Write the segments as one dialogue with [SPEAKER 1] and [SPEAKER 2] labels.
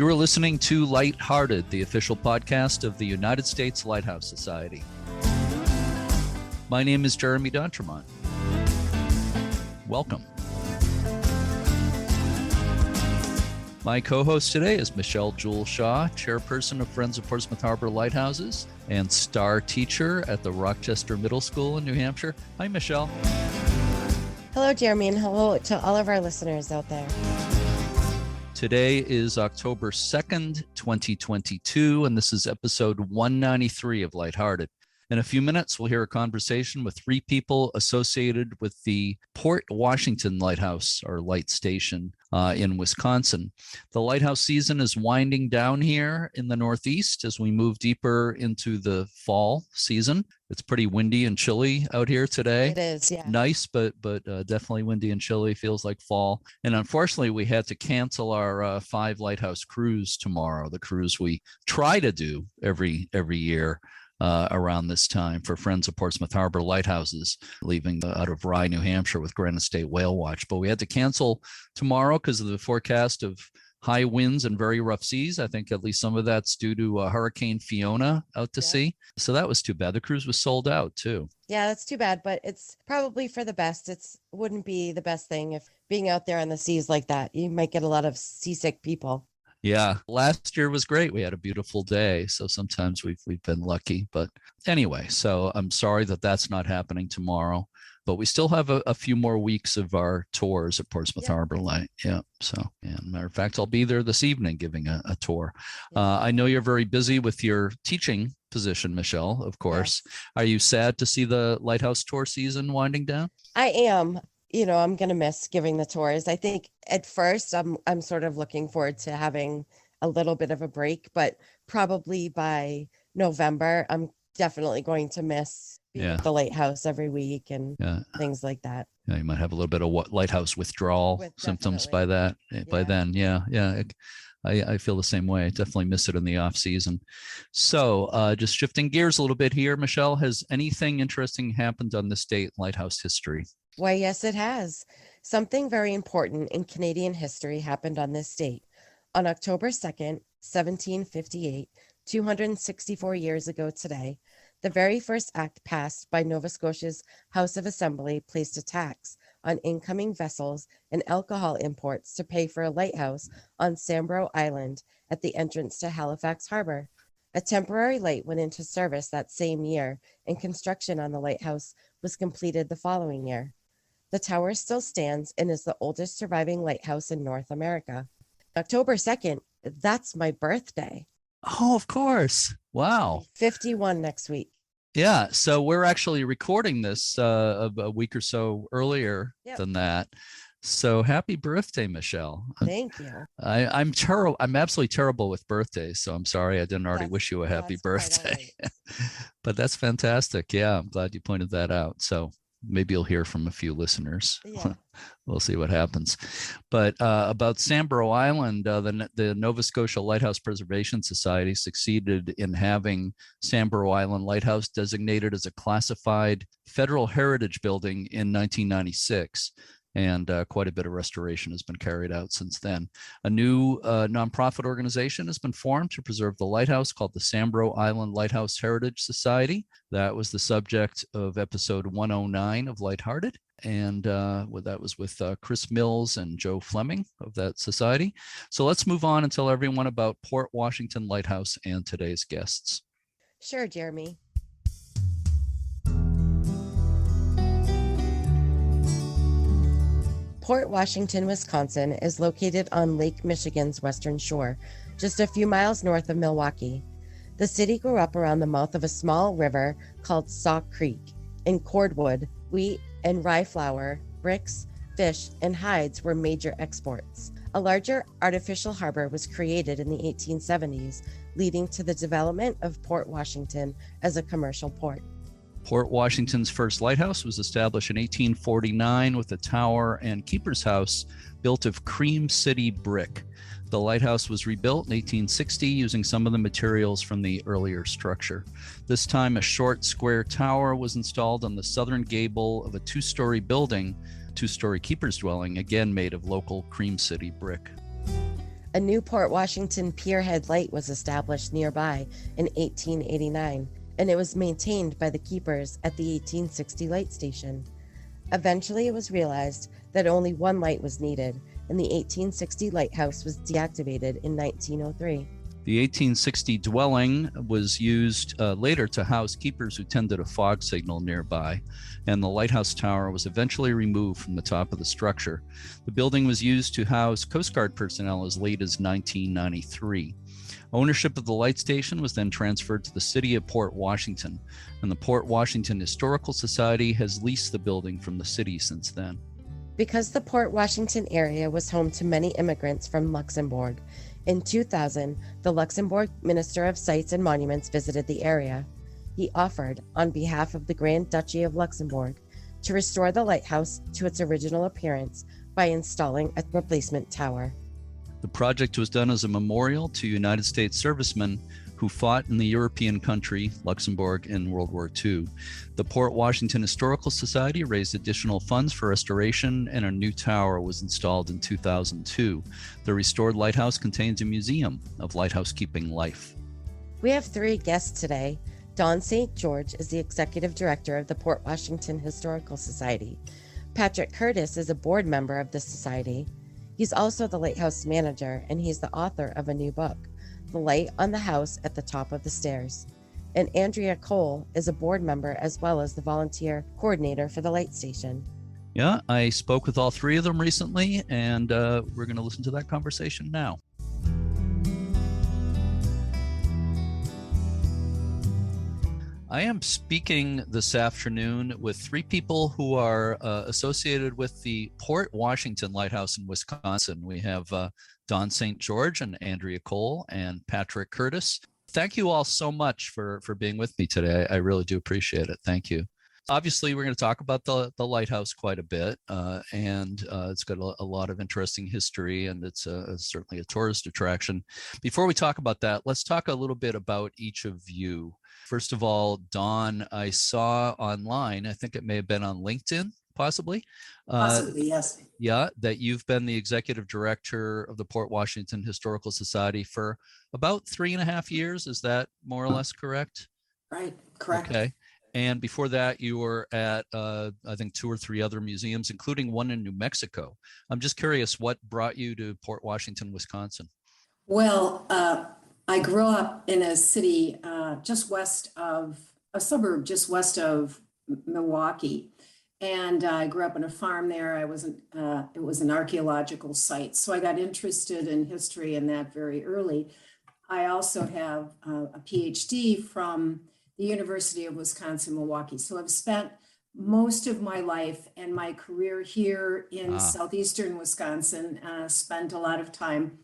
[SPEAKER 1] You are listening to Lighthearted, the official podcast of the United States Lighthouse Society. My name is Jeremy D'Entremont. Welcome. My co-host today is Michelle Jewel Shaw, chairperson of Friends of Portsmouth Harbor Lighthouses and star teacher at the Rochester Middle School in New Hampshire. Hi, Michelle.
[SPEAKER 2] Hello, Jeremy, and hello to all of our listeners out there.
[SPEAKER 1] Today is October 2nd, 2022, and this is episode 193 of Lighthearted. In a few minutes, we'll hear a conversation with three people associated with the Port Washington Lighthouse, or light station, in Wisconsin. The lighthouse season is winding down here in the Northeast as we move deeper into the fall season. It's pretty windy and chilly out here today.
[SPEAKER 2] It is, yeah.
[SPEAKER 1] Nice, but definitely windy and chilly. Feels like fall. And unfortunately, we had to cancel our 5 lighthouse cruise tomorrow. The cruise we try to do every year. Around this time for Friends of Portsmouth Harbor Lighthouses, leaving out of Rye, New Hampshire with Granite State Whale Watch. But we had to cancel tomorrow because of the forecast of high winds and very rough seas. I think at least some of that's due to Hurricane Fiona out to sea. So that was too bad. The cruise was sold out too.
[SPEAKER 2] Yeah, that's too bad, but it's probably for the best. Wouldn't be the best thing if being out there on the seas like that. You might get a lot of seasick people.
[SPEAKER 1] Yeah, last year was great. We had a beautiful day. So sometimes we've been lucky. But anyway, so I'm sorry that that's not happening tomorrow. But we still have a few more weeks of our tours at Portsmouth Harbor Light. Yeah. So, and matter of fact, I'll be there this evening giving a tour. I know you're very busy with your teaching position, Michelle, of course. Yes. Are you sad to see the Lighthouse tour season winding down?
[SPEAKER 2] I am. You know, I'm going to miss giving the tours. I think at first I'm sort of looking forward to having a little bit of a break, but probably by November, I'm definitely going to miss being at the lighthouse every week and things like that.
[SPEAKER 1] Yeah, you might have a little bit of lighthouse withdrawal symptoms by that. By then. Yeah. I feel the same way. I definitely miss it in the off season. So just shifting gears a little bit here, Michelle, has anything interesting happened on this date in lighthouse history?
[SPEAKER 2] Why, yes, it has. Something very important in Canadian history happened on this date. On October 2nd, 1758, 264 years ago today, the very first act passed by Nova Scotia's House of Assembly placed a tax on incoming vessels and alcohol imports to pay for a lighthouse on Sambro Island at the entrance to Halifax Harbor. A temporary light went into service that same year, and construction on the lighthouse was completed the following year. The tower still stands and is the oldest surviving lighthouse in North America. October 2nd, that's my birthday.
[SPEAKER 1] Oh, of course. Wow.
[SPEAKER 2] 51 next week.
[SPEAKER 1] Yeah. So we're actually recording this a week or so earlier than that. So happy birthday, Michelle.
[SPEAKER 2] Thank you.
[SPEAKER 1] I'm terrible. I'm absolutely terrible with birthdays. So I'm sorry I didn't already wish you a happy birthday. But that's fantastic. Yeah. I'm glad you pointed that out. So maybe you'll hear from a few listeners. Yeah. We'll see what happens. But about Sambro Island, the Nova Scotia Lighthouse Preservation Society succeeded in having Sambro Island Lighthouse designated as a classified federal heritage building in 1996. And quite a bit of restoration has been carried out since then. A new nonprofit organization has been formed to preserve the lighthouse called the Sambro Island Lighthouse Heritage Society. That was the subject of episode 109 of Lighthearted. And that was with Chris Mills and Joe Fleming of that society. So let's move on and tell everyone about Port Washington Lighthouse and today's guests.
[SPEAKER 2] Sure, Jeremy. Port Washington, Wisconsin is located on Lake Michigan's western shore, just a few miles north of Milwaukee. The city grew up around the mouth of a small river called Sauk Creek. In cordwood, wheat and rye flour, bricks, fish, and hides were major exports. A larger artificial harbor was created in the 1870s, leading to the development of Port Washington as a commercial port.
[SPEAKER 1] Port Washington's first lighthouse was established in 1849 with a tower and keeper's house built of Cream City brick. The lighthouse was rebuilt in 1860 using some of the materials from the earlier structure. This time, a short square tower was installed on the southern gable of a two-story building, two-story keeper's dwelling, again made of local Cream City brick.
[SPEAKER 2] A new Port Washington Pierhead Light was established nearby in 1889, and it was maintained by the keepers at the 1860 light station. Eventually, it was realized that only one light was needed, and the 1860 lighthouse was deactivated in 1903.
[SPEAKER 1] The 1860 dwelling was used later to house keepers who tended a fog signal nearby, and the lighthouse tower was eventually removed from the top of the structure. The building was used to house Coast Guard personnel as late as 1993. Ownership of the light station was then transferred to the city of Port Washington, and the Port Washington Historical Society has leased the building from the city since then.
[SPEAKER 2] Because the Port Washington area was home to many immigrants from Luxembourg, in 2000, the Luxembourg Minister of Sites and Monuments visited the area. He offered, on behalf of the Grand Duchy of Luxembourg, to restore the lighthouse to its original appearance by installing a replacement tower.
[SPEAKER 1] The project was done as a memorial to United States servicemen who fought in the European country, Luxembourg, in World War II. The Port Washington Historical Society raised additional funds for restoration, and a new tower was installed in 2002. The restored lighthouse contains a museum of lighthouse keeping life.
[SPEAKER 2] We have 3 guests today. Don St. George is the Executive Director of the Port Washington Historical Society. Patrick Curtis is a board member of the Society. He's also the lighthouse manager, and he's the author of a new book, The Light on the House at the Top of the Stairs. And Andrea Cole is a board member as well as the volunteer coordinator for the light station.
[SPEAKER 1] Yeah, I spoke with all 3 of them recently, and we're going to listen to that conversation now. I am speaking this afternoon with 3 people who are associated with the Port Washington Lighthouse in Wisconsin. We have Don St. George and Andrea Cole and Patrick Curtis. Thank you all so much for being with me today. I really do appreciate it. Thank you. Obviously, we're going to talk about the lighthouse quite a bit, and it's got a lot of interesting history, and it's certainly a tourist attraction. Before we talk about that, let's talk a little bit about each of you. First of all, Dawn, I saw online, I think it may have been on LinkedIn, possibly.
[SPEAKER 3] Possibly, yes.
[SPEAKER 1] Yeah, that you've been the executive director of the Port Washington Historical Society for about 3.5 years. Is that more or less correct?
[SPEAKER 3] Right, correct.
[SPEAKER 1] Okay. And before that, you were at, I think, 2 or 3 other museums, including one in New Mexico. I'm just curious, what brought you to Port Washington, Wisconsin?
[SPEAKER 3] Well, I grew up in a city a suburb just west of Milwaukee. And I grew up on a farm there. It was an archaeological site. So I got interested in history in that very early. I also have a PhD from the University of Wisconsin-Milwaukee. So I've spent most of my life and my career here in southeastern Wisconsin, spent a lot of time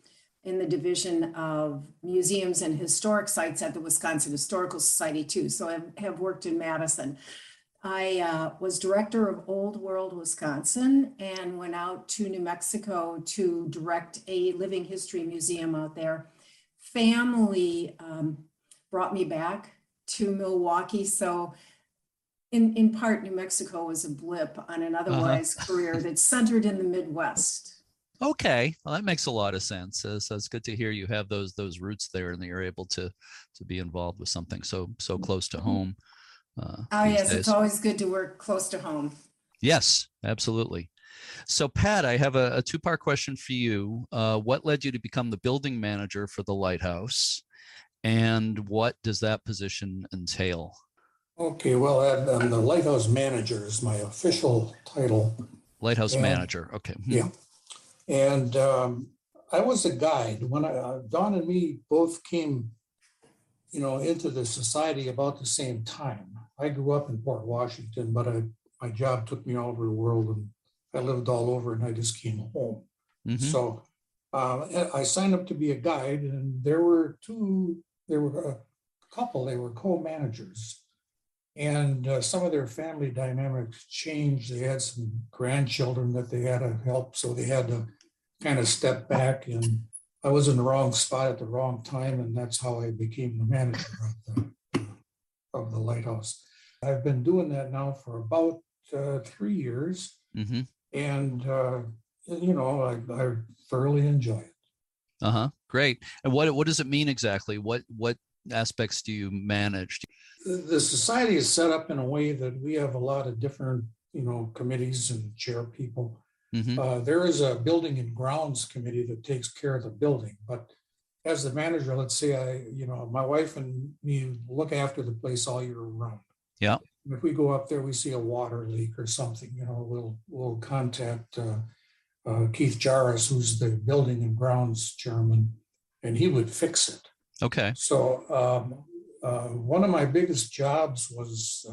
[SPEAKER 3] in the division of museums and historic sites at the Wisconsin Historical Society too. So I have worked in Madison. I was director of Old World Wisconsin and went out to New Mexico to direct a living history museum out there. Family brought me back to Milwaukee. So in part, New Mexico was a blip on an otherwise career that's centered in the Midwest.
[SPEAKER 1] Okay, well, that makes a lot of sense. So it's good to hear you have those roots there, and that you're able to be involved with something so close to home.
[SPEAKER 3] Yes,
[SPEAKER 1] days.
[SPEAKER 3] it's always good to work close to home.
[SPEAKER 1] Yes, absolutely. So Pat, I have a 2-part question for you. What led you to become the building manager for the Lighthouse, and what does that position entail?
[SPEAKER 4] Okay, well, I'm the Lighthouse manager is my official title.
[SPEAKER 1] Lighthouse manager, okay.
[SPEAKER 4] Yeah. And I was a guide when Don and me both came, into the society about the same time. I grew up in Port Washington, but my job took me all over the world, and I lived all over, and I just came home. Mm-hmm. So I signed up to be a guide, and there were a couple, they were co-managers. And some of their family dynamics changed. They had some grandchildren that they had to help, so they had to kind of step back, and I was in the wrong spot at the wrong time, and that's how I became the manager of the Lighthouse. I've been doing that now for about 3 years, mm-hmm. And I thoroughly enjoy it.
[SPEAKER 1] Great. And what does it mean exactly? What aspects do you manage?
[SPEAKER 4] The society is set up in a way that we have a lot of different, committees and chair people. There is a building and grounds committee that takes care of the building, but as the manager, let's say my wife and me look after the place all year round.
[SPEAKER 1] Yeah.
[SPEAKER 4] If we go up there, we see a water leak or something, we'll contact Keith Jarvis, who's the building and grounds chairman, and he would fix it.
[SPEAKER 1] Okay.
[SPEAKER 4] So one of my biggest jobs was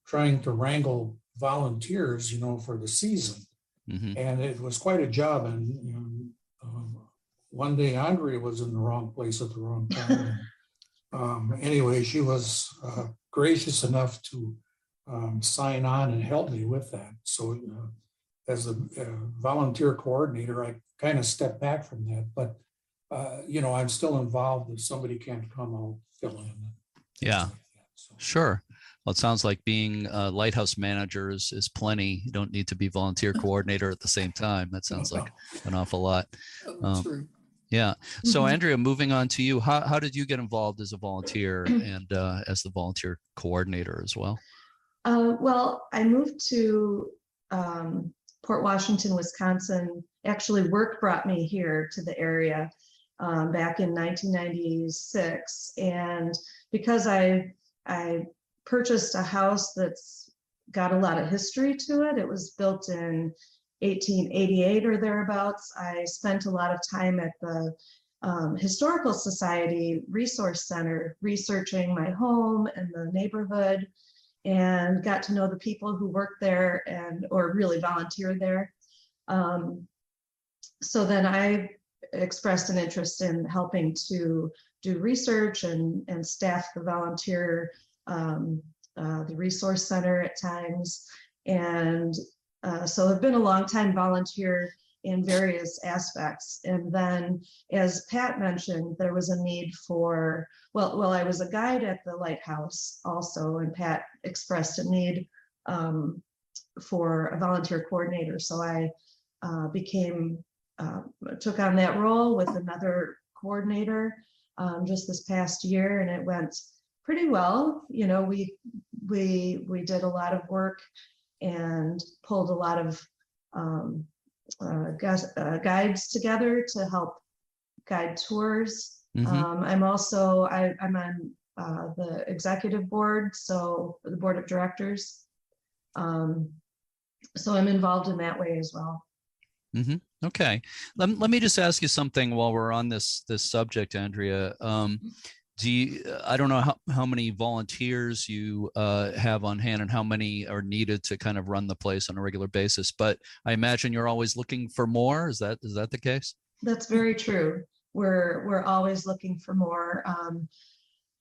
[SPEAKER 4] trying to wrangle volunteers, for the season. And it was quite a job. And one day Andrea was in the wrong place at the wrong time. Anyway, she was gracious enough to sign on and help me with that. So as a volunteer coordinator, I kind of stepped back from that, but I'm still involved if somebody can't come, I'll fill in.
[SPEAKER 1] Yeah, sure. Well, it sounds like being a Lighthouse manager is plenty. You don't need to be volunteer coordinator at the same time. That sounds like an awful lot.
[SPEAKER 3] True.
[SPEAKER 1] Yeah. So Andrea, moving on to you, how did you get involved as a volunteer and as the volunteer coordinator as well?
[SPEAKER 5] Well, I moved to Port Washington, Wisconsin. Actually, work brought me here to the area back in 1996. And because I purchased a house that's got a lot of history to it, it was built in 1888 or thereabouts. I spent a lot of time at the Historical Society Resource Center researching my home and the neighborhood, and got to know the people who worked there or really volunteered there. So then I expressed an interest in helping to do research and staff the volunteer, the resource center at times. And so I've been a long time volunteer in various aspects. And then, as Pat mentioned, there was a need for, well, I was a guide at the Lighthouse also, and Pat expressed a need for a volunteer coordinator. So I took on that role with another coordinator just this past year, and it went pretty well. We did a lot of work and pulled a lot of guides together to help guide tours. I'm also I'm on the executive board, so the board of directors. So I'm involved in that way as well.
[SPEAKER 1] Okay, let me just ask you something while we're on this subject, Andrea. I don't know how many volunteers you have on hand and how many are needed to kind of run the place on a regular basis, but I imagine you're always looking for more. Is that the case? That's
[SPEAKER 5] very true. We're always looking for more.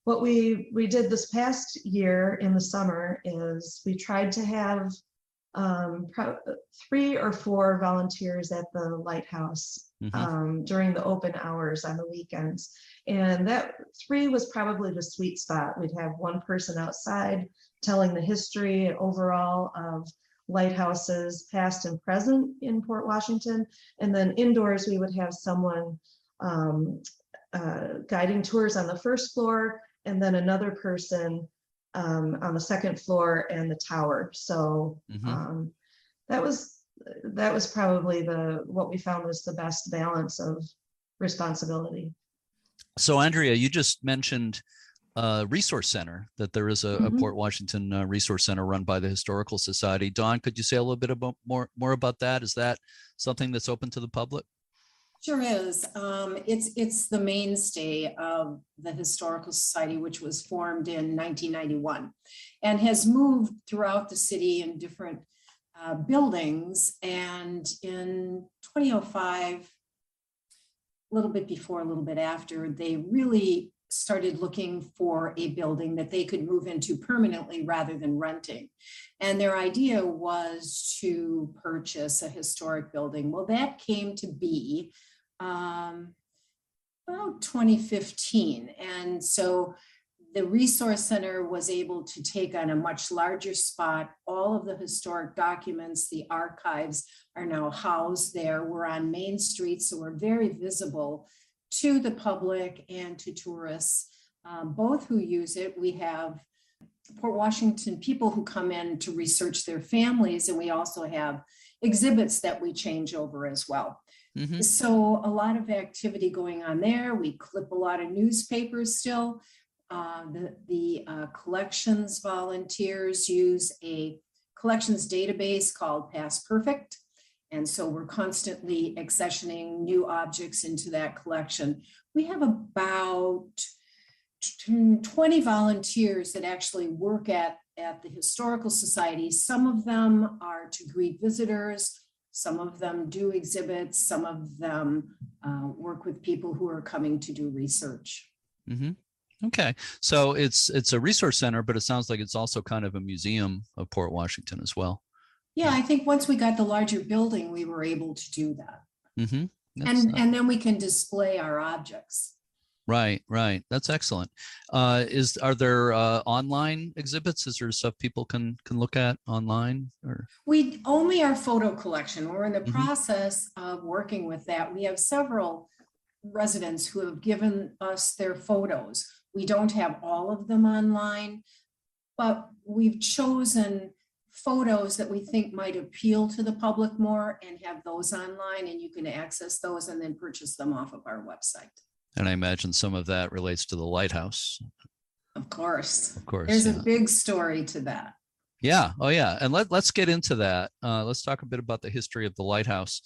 [SPEAKER 5] What we did this past year in the summer is we tried to have 3 or 4 volunteers at the Lighthouse during the open hours on the weekends. And that 3 was probably the sweet spot. We'd have one person outside telling the history overall of lighthouses past and present in Port Washington. And then indoors, we would have someone guiding tours on the first floor, and then another person on the second floor and the tower. So that was probably what we found was the best balance of responsibility.
[SPEAKER 1] So Andrea, you just mentioned resource center, that there is a Port Washington resource center run by the Historical Society. Dawn, could you say a little bit about more about that? Is that something that's open to the public?
[SPEAKER 3] Sure is. It's the mainstay of the Historical Society, which was formed in 1991 and has moved throughout the city in different buildings. And in 2005, a little bit before, a little bit after, they really started looking for a building that they could move into permanently rather than renting. And their idea was to purchase a historic building. Well, that came to be about 2015. And so the Resource Center was able to take on a much larger spot. All of the historic documents, the archives are now housed there. We're on Main Street, so we're very visible to the public and to tourists, both who use it. We have Port Washington people who come in to research their families, and we also have exhibits that we change over as well.
[SPEAKER 1] Mhm.
[SPEAKER 3] So a lot of activity going on there. We clip a lot of newspapers still. The collections volunteers use a collections database called Past Perfect. And so we're constantly accessioning new objects into that collection. We have about 20 volunteers that actually work at the Historical Society. Some of them are to greet visitors. Some of them do exhibits. Some of them work with people who are coming to do research.
[SPEAKER 1] Mhm. Okay, so it's a resource center, but it sounds like it's also kind of a museum of Port Washington as well.
[SPEAKER 3] Yeah, I think once we got the larger building, we were able to do that.
[SPEAKER 1] Mm-hmm.
[SPEAKER 3] And then we can display our objects.
[SPEAKER 1] Right. That's excellent. Are there online exhibits? Is there stuff people can look at online? Or
[SPEAKER 3] We only our photo collection. We're in the process of working with that. We have several residents who have given us their photos. We don't have all of them online, but we've chosen photos that we think might appeal to the public more and have those online, and you can access those and then purchase them off of our website.
[SPEAKER 1] And I imagine some of that relates to the Lighthouse.
[SPEAKER 3] Of course.
[SPEAKER 1] There's
[SPEAKER 3] a big story to that.
[SPEAKER 1] Yeah. Oh, yeah. And let's get into that. Let's talk a bit about the history of the Lighthouse.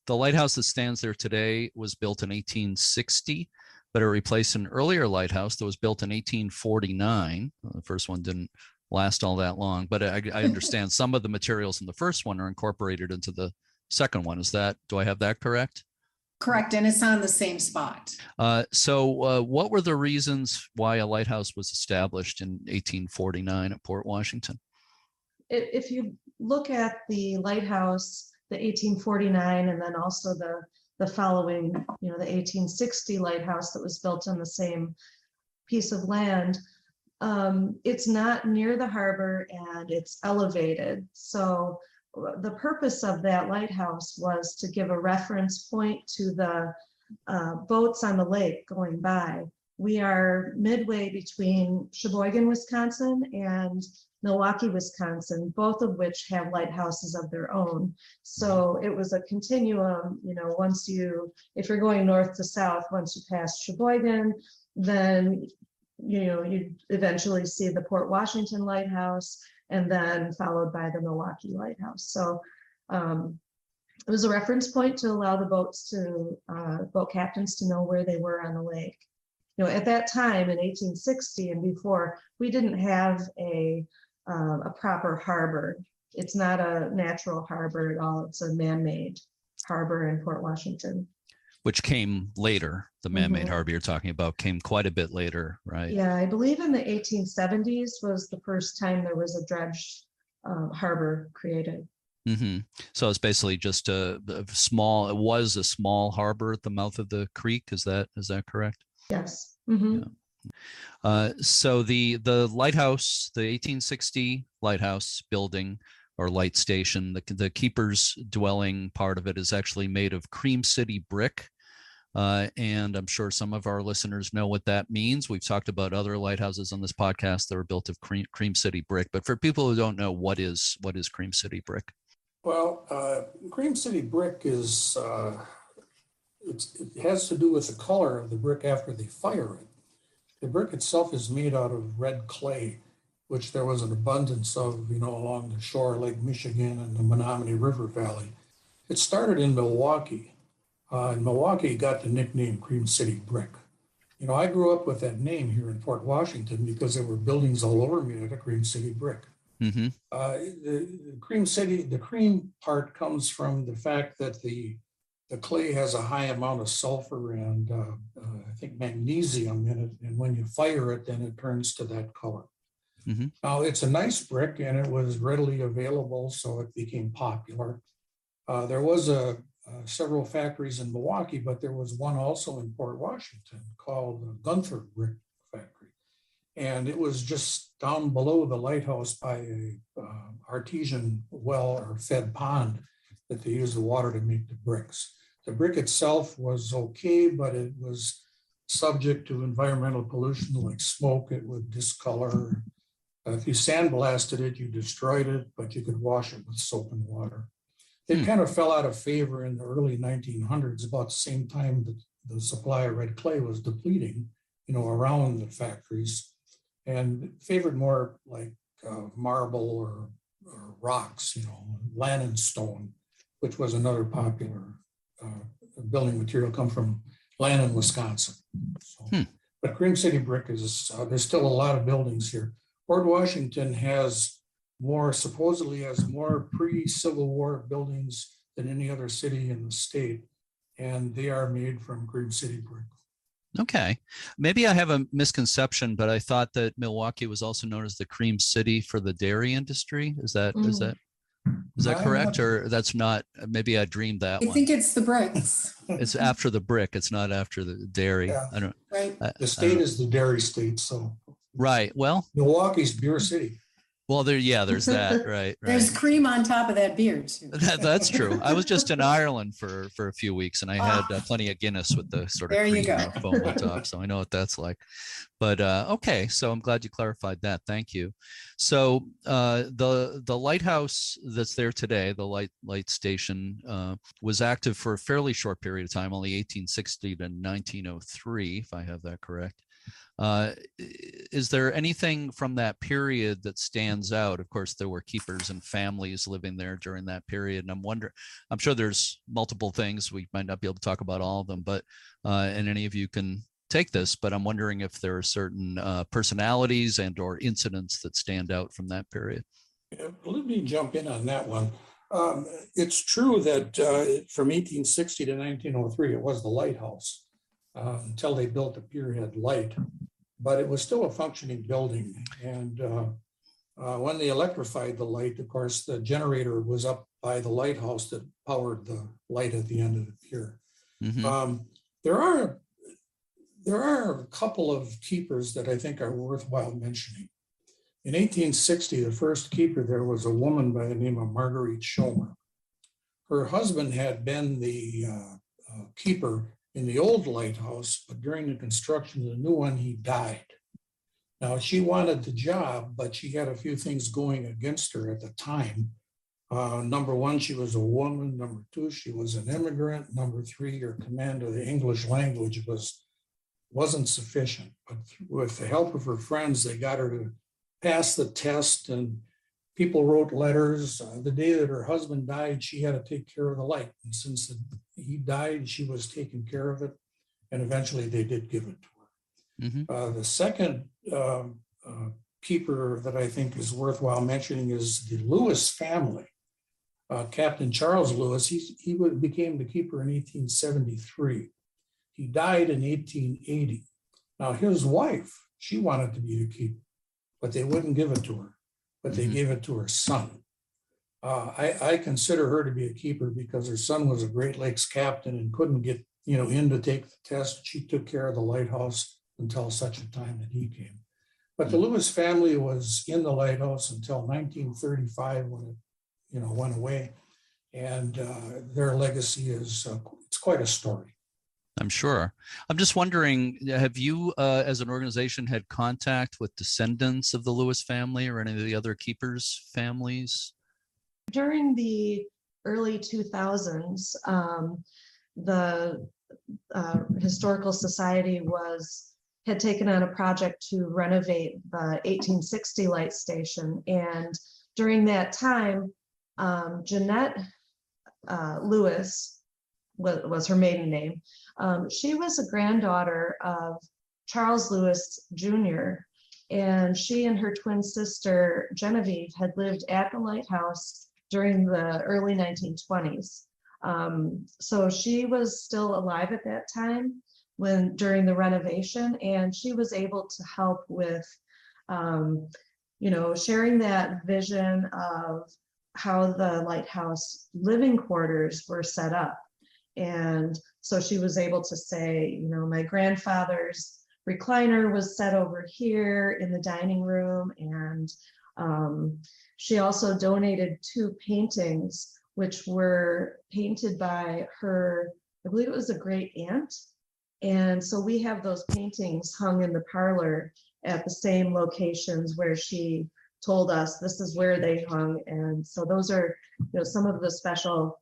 [SPEAKER 1] The lighthouse that stands there today was built in 1860, but it replaced an earlier lighthouse that was built in 1849. The first one didn't last all that long, but I understand some of the materials in the first one are incorporated into the second one. Do I have that correct?
[SPEAKER 3] Correct, and it's on the same spot.
[SPEAKER 1] So what were the reasons why a lighthouse was established in 1849 at Port Washington?
[SPEAKER 5] If you look at the lighthouse, the 1849, and then also the following, the 1860 lighthouse that was built on the same piece of land, it's not near the harbor and it's elevated. So the purpose of that lighthouse was to give a reference point to the boats on the lake going by. We are midway between Sheboygan, Wisconsin and Milwaukee, Wisconsin, both of which have lighthouses of their own. So it was a continuum, if you're going north to south, once you pass Sheboygan, then, you eventually see the Port Washington Lighthouse, and then followed by the Milwaukee Lighthouse. So it was a reference point to allow the boat captains to know where they were on the lake. At that time in 1860 and before, we didn't have a proper harbor. It's not a natural harbor at all. It's a man-made harbor in Port Washington.
[SPEAKER 1] Which came later. The man-made harbor you're talking about came quite a bit later, right?
[SPEAKER 5] Yeah, I believe in the 1870s was the first time there was a dredged harbor created.
[SPEAKER 1] Mm-hmm. So it's basically just a small harbor at the mouth of the creek. Is that correct?
[SPEAKER 5] Yes. Mm-hmm.
[SPEAKER 1] Yeah. So the lighthouse, the 1860 lighthouse building or light station, the keeper's dwelling part of it is actually made of Cream City brick. And I'm sure some of our listeners know what that means. We've talked about other lighthouses on this podcast that were built of Cream City brick. But for people who don't know, what is Cream City brick?
[SPEAKER 4] Well, Cream City brick is, it has to do with the color of the brick after they fire it. The brick itself is made out of red clay, which there was an abundance of, along the shore of Lake Michigan and the Menominee River Valley. It started in Milwaukee. And Milwaukee got the nickname Cream City brick. I grew up with that name here in Port Washington because there were buildings all over me that are Cream City brick. Mm-hmm. The cream part comes from the fact that the clay has a high amount of sulfur and I think magnesium in it. And when you fire it, then it turns to that color. Mm-hmm. Now, it's a nice brick and it was readily available, so it became popular. There was several factories in Milwaukee, but there was one also in Port Washington called Gunther Brick Factory. And it was just down below the lighthouse by a artesian well or fed pond that they use the water to make the bricks. The brick itself was okay, but it was subject to environmental pollution like smoke. It would discolor. If you sandblasted it, you destroyed it, but you could wash it with soap and water. It kind of fell out of favor in the early 1900s, about the same time that the supply of red clay was depleting, around the factories, and favored more like marble or rocks, Lannon stone, which was another popular building material, come from Lannon, Wisconsin. So, but Cream City brick is, there's still a lot of buildings here. Port Washington supposedly has more pre-Civil War buildings than any other city in the state, and they are made from Cream City brick.
[SPEAKER 1] Okay. Maybe I have a misconception, but I thought that Milwaukee was also known as the Cream City for the dairy industry. Is that correct? Or that's not, maybe I dreamed that one.
[SPEAKER 3] I think it's the bricks.
[SPEAKER 1] It's after the brick. It's not after the dairy.
[SPEAKER 4] Yeah.
[SPEAKER 1] I don't.
[SPEAKER 3] Right.
[SPEAKER 4] The state is the dairy state, so.
[SPEAKER 1] Right. Well,
[SPEAKER 4] Milwaukee's beer city.
[SPEAKER 1] Well, there's that, right?
[SPEAKER 3] There's cream on top of that beer too.
[SPEAKER 1] That's true. I was just in Ireland for a few weeks, and I had plenty of Guinness with the sort of cream foam on top, so I know what that's like. But okay, so I'm glad you clarified that. Thank you. So the lighthouse that's there today, the light station, was active for a fairly short period of time, only 1860 to 1903, if I have that correct. Is there anything from that period that stands out? Of course, there were keepers and families living there during that period. And I'm sure there's multiple things. We might not be able to talk about all of them, but, and any of you can take this, but I'm wondering if there are certain personalities and or incidents that stand out from that period.
[SPEAKER 4] Let me jump in on that one. It's true that from 1860 to 1903, it was the lighthouse. Until they built the Pierhead Light, but it was still a functioning building. And when they electrified the light, of course, the generator was up by the lighthouse that powered the light at the end of the pier. Mm-hmm. There are a couple of keepers that I think are worthwhile mentioning. In 1860, the first keeper there was a woman by the name of Marguerite Schomer. Her husband had been the keeper in the old lighthouse, but during the construction of the new one, he died. Now, she wanted the job, but she had a few things going against her at the time. Number one, she was a woman. Number two, she was an immigrant. Number three, her command of the English language wasn't sufficient. But with the help of her friends, they got her to pass the test, and people wrote letters. The day that her husband died, she had to take care of the light. And since he died, she was taking care of it. And eventually they did give it to her. Mm-hmm. The second keeper that I think is worthwhile mentioning is the Lewis family. Captain Charles Lewis, he became the keeper in 1873. He died in 1880. Now his wife, she wanted to be the keeper, but they wouldn't give it to her. But they gave it to her son. I consider her to be a keeper because her son was a Great Lakes captain and couldn't get in to take the test. She took care of the lighthouse until such a time that he came. But the Lewis family was in the lighthouse until 1935 when it went away, and their legacy is it's quite a story.
[SPEAKER 1] I'm sure. I'm just wondering, have you, as an organization, had contact with descendants of the Lewis family or any of the other keepers' families?
[SPEAKER 5] During the early 2000s, the Historical Society had taken on a project to renovate the 1860 light station. And during that time, Jeanette Lewis was her maiden name. She was a granddaughter of Charles Lewis Jr., and she and her twin sister Genevieve had lived at the lighthouse during the early 1920s. So she was still alive at that time during the renovation, and she was able to help with, sharing that vision of how the lighthouse living quarters were set up. And so she was able to say, my grandfather's recliner was set over here in the dining room. And she also donated 2 paintings, which were painted by her I believe it was a great aunt. And so we have those paintings hung in the parlor at the same locations where she told us this is where they hung. And so those are, some of the special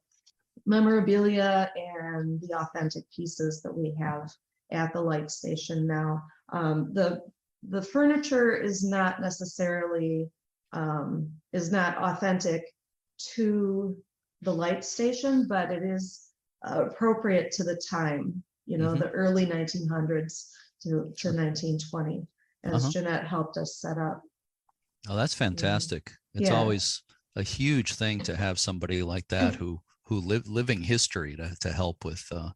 [SPEAKER 5] memorabilia and the authentic pieces that we have at the light station now. The furniture is not necessarily is not authentic to the light station, but it is appropriate to the time, the early 1900s to 1920, as Jeanette helped us set up.
[SPEAKER 1] Oh, that's fantastic. It's always a huge thing to have somebody like that who living history to help with a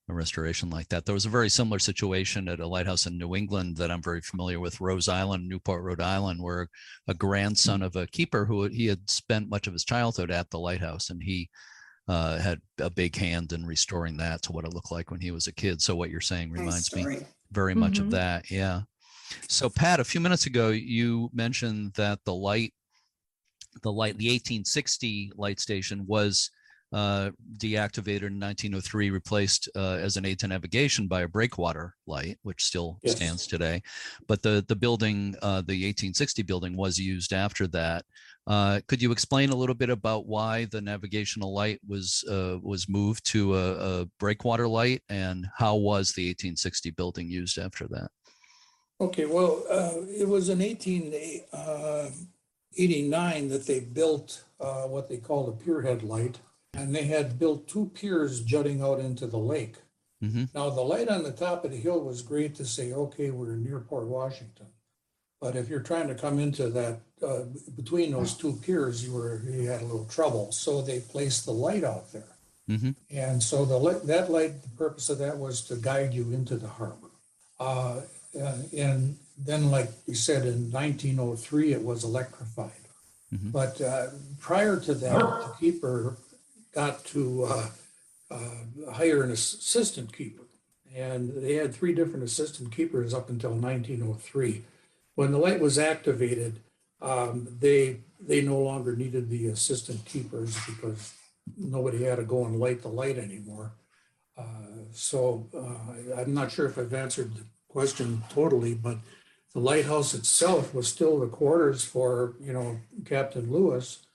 [SPEAKER 1] restoration like that. There was a very similar situation at a lighthouse in New England that I'm very familiar with, Rose Island, Newport, Rhode Island, where a grandson of a keeper he had spent much of his childhood at the lighthouse, and he had a big hand in restoring that to what it looked like when he was a kid. So what you're saying reminds me very much of that. Yeah. So Pat, a few minutes ago, you mentioned that the 1860 light station was deactivated in 1903, replaced as an aid to navigation by a breakwater light, which still stands today. But the building, the 1860 building, was used after that. Could you explain a little bit about why the navigational light was moved to a breakwater light, and how was the 1860 building used after that?
[SPEAKER 4] Okay, well, it was in 1889 that they built what they call the pier head light, and they had built 2 piers jutting out into the lake. Now, the light on the top of the hill was great to say, okay, we're near Port Washington. But if you're trying to come into that, between those 2 piers, you had a little trouble. So they placed the light out there. And so that light, the purpose of that was to guide you into the harbor. And then, like we said, in 1903, it was electrified. But prior to that, the keeper got to hire an assistant keeper. And they had 3 different assistant keepers up until 1903. When the light was activated, they no longer needed the assistant keepers because nobody had to go and light the light anymore. So I'm not sure if I've answered the question totally, but the lighthouse itself was still the quarters for, Captain Lewis.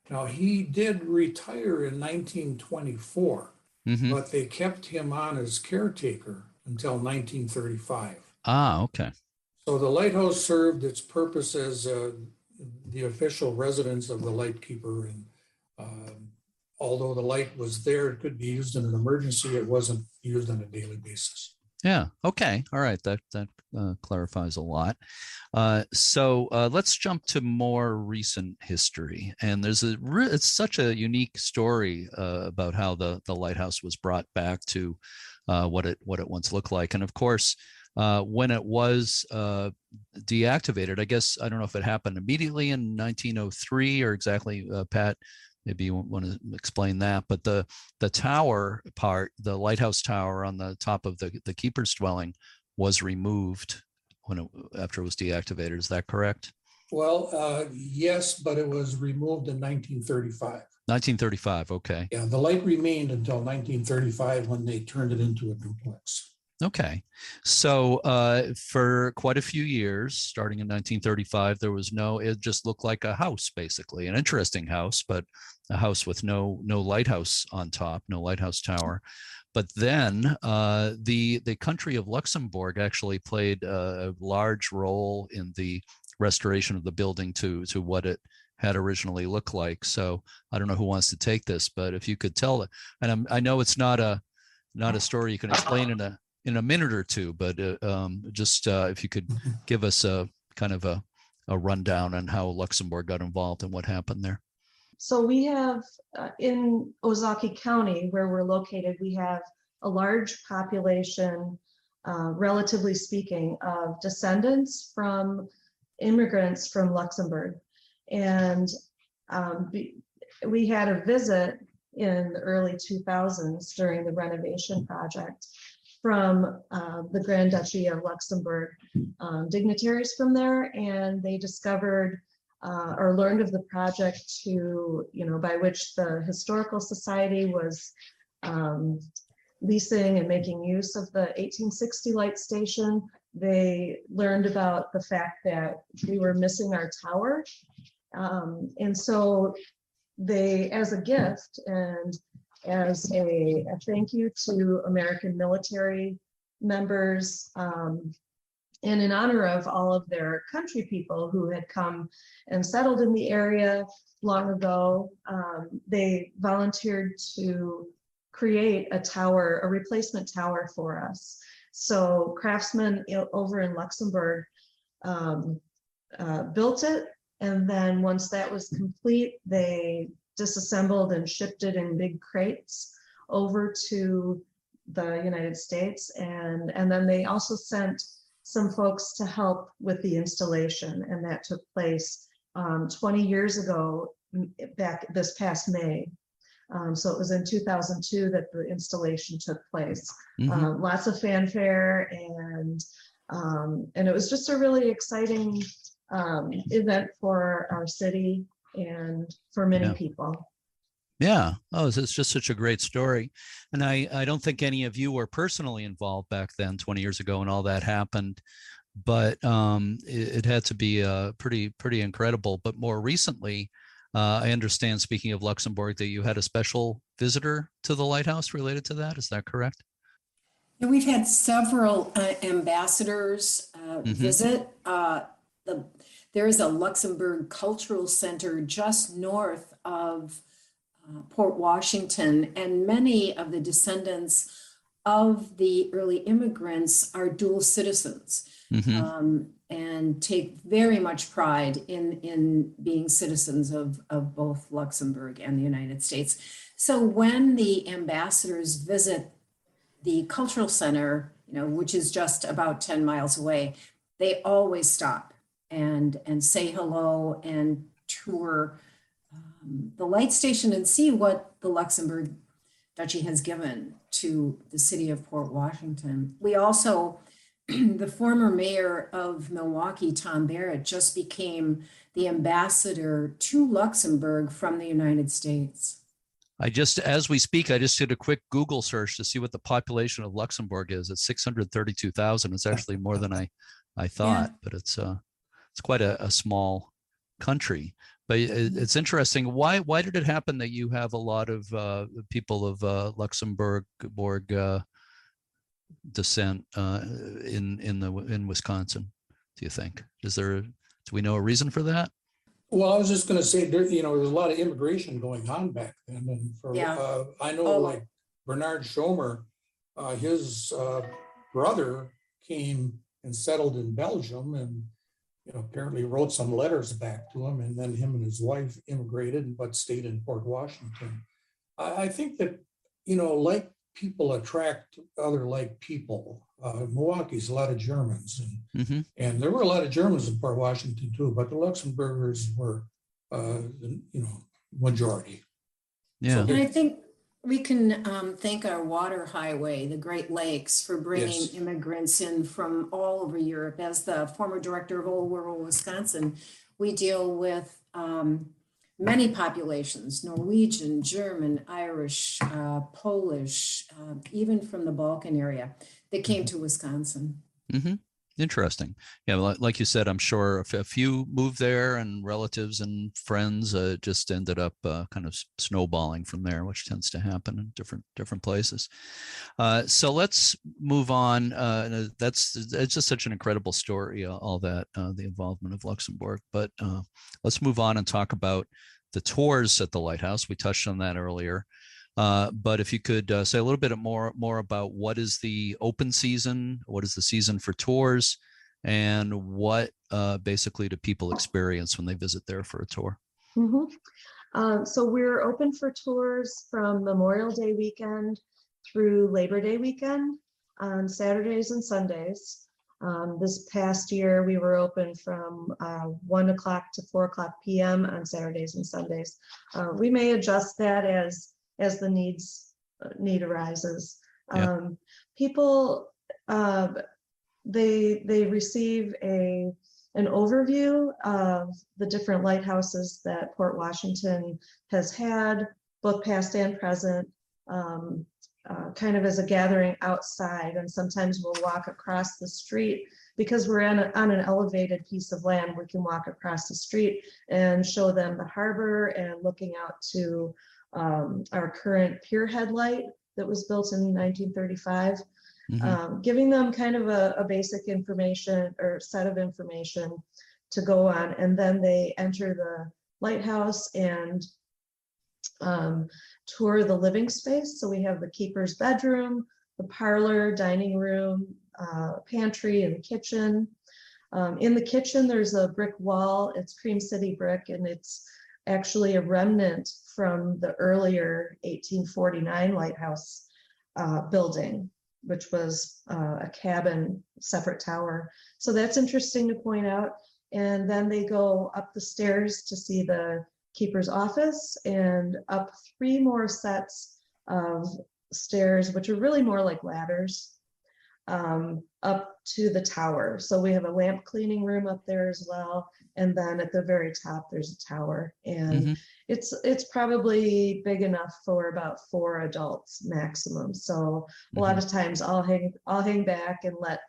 [SPEAKER 4] Now, he did retire in 1924, but they kept him on as caretaker until 1935.
[SPEAKER 1] Ah, okay.
[SPEAKER 4] So the lighthouse served its purpose as the official residence of the lightkeeper. And although the light was there, it could be used in an emergency. It wasn't used on a daily basis.
[SPEAKER 1] Yeah. Okay. All right. That clarifies a lot. So let's jump to more recent history. And it's such a unique story about how the lighthouse was brought back to what it once looked like. And of course, when it was deactivated, I guess, I don't know if it happened immediately in 1903 or exactly, Pat, maybe you want to explain that, but the tower part, the lighthouse tower on the top of the keeper's dwelling, was removed after it was deactivated. Is that correct?
[SPEAKER 4] Well, yes, but it was removed in 1935.
[SPEAKER 1] 1935, okay.
[SPEAKER 4] Yeah, the light remained until 1935 when they turned it into a duplex.
[SPEAKER 1] Okay. So for quite a few years, starting in 1935, it just looked like a house, basically, an interesting house, but a house with no lighthouse on top, no lighthouse tower. But then the country of Luxembourg actually played a large role in the restoration of the building to what it had originally looked like. So I don't know who wants to take this, but if you could tell it, and I know it's not a story you can explain in a minute or two, but just if you could give us a kind of a rundown on how Luxembourg got involved and what happened there.
[SPEAKER 5] So we have in Ozaukee County, where we're located, we have a large population, relatively speaking, of descendants from immigrants from Luxembourg. And we had a visit in the early 2000s during the renovation project from the Grand Duchy of Luxembourg, dignitaries from there, and they discovered or learned of the project by which the Historical Society was leasing and making use of the 1860 light station, they learned about the fact that we were missing our tower. And so they, as a gift and as a thank you to American military members, and in honor of all of their country people who had come and settled in the area long ago, they volunteered to create a tower, a replacement tower for us. So craftsmen over in Luxembourg built it. And then once that was complete, they disassembled and shipped it in big crates over to the United States. And then they also sent some folks to help with the installation. And that took place 20 years ago, back this past May. So it was in 2002 that the installation took place. Lots of fanfare, and it was just a really exciting event for our city and for many people.
[SPEAKER 1] Yeah. Oh, it's just such a great story. And I don't think any of you were personally involved back then, 20 years ago, when all that happened. But it had to be pretty incredible. But more recently, I understand, speaking of Luxembourg, that you had a special visitor to the lighthouse related to that. Is that correct?
[SPEAKER 3] Yeah, we've had several ambassadors visit. There is a Luxembourg Cultural Center just north of Port Washington, and many of the descendants of the early immigrants are dual citizens. And take very much pride in being citizens of both Luxembourg and the United States. So when the ambassadors visit the cultural center, which is just about 10 miles away, they always stop and say hello and tour the light station and see what the Luxembourg Duchy has given to the city of Port Washington. We also, the former mayor of Milwaukee, Tom Barrett, just became the ambassador to Luxembourg from the United States.
[SPEAKER 1] As we speak, I just did a quick Google search to see what the population of Luxembourg is. It's 632,000. It's actually more than I thought, but it's quite a small country. But it's interesting. Why did it happen that you have a lot of people of Luxembourg descent in Wisconsin? Do you think? Do we know a reason for that?
[SPEAKER 4] Well, I was just going to say, there was a lot of immigration going on back then, and I know, like Bernard Schomer, his brother came and settled in Belgium, and apparently wrote some letters back to him, and then him and his wife immigrated but stayed in Port Washington. I think that like people attract other like people. Milwaukee's a lot of Germans, and there were a lot of Germans in Port Washington too, but the Luxembourgers were, majority.
[SPEAKER 1] Yeah,
[SPEAKER 3] and I think we can thank our water highway, the Great Lakes, for bringing immigrants in from all over Europe. As the former director of Old World Wisconsin, we deal with many populations: Norwegian, German, Irish, Polish, even from the Balkan area that came to Wisconsin.
[SPEAKER 1] Interesting. Yeah, like you said, I'm sure a few moved there, and relatives and friends just ended up kind of snowballing from there, which tends to happen in different places. So let's move on. It's just such an incredible story, all that, the involvement of Luxembourg. But let's move on and talk about the tours at the Lighthouse. We touched on that earlier. But if you could say a little bit more about what is the open season, what is the season for tours, and what basically do people experience when they visit there for a tour?
[SPEAKER 5] So we're open for tours from Memorial Day weekend through Labor Day weekend on Saturdays and Sundays. This past year, we were open from 1 o'clock to 4 o'clock p.m. on Saturdays and Sundays. We may adjust that as the need arises. People, they receive an overview of the different lighthouses that Port Washington has had, both past and present, kind of as a gathering outside, and sometimes we'll walk across the street because we're on an elevated piece of land. We can walk across the street and show them the harbor and looking out to our current pier headlight that was built in 1935, giving them kind of a basic information or set of information to go on. And then they enter the lighthouse and tour the living space. So we have the keeper's bedroom, the parlor, dining room, pantry, and the kitchen. In the kitchen, there's a brick wall. It's Cream City brick, and it's actually a remnant from the earlier 1849 lighthouse building, which was a cabin, separate tower. So that's interesting to point out. And then they go up the stairs to see the keeper's office and up 3 more sets of stairs, which are really more like ladders, up to the tower. So we have a lamp cleaning room up there as well. And then at the very top, there's a tower. And it's probably big enough for about 4 adults maximum. So a lot of times I'll hang back and let,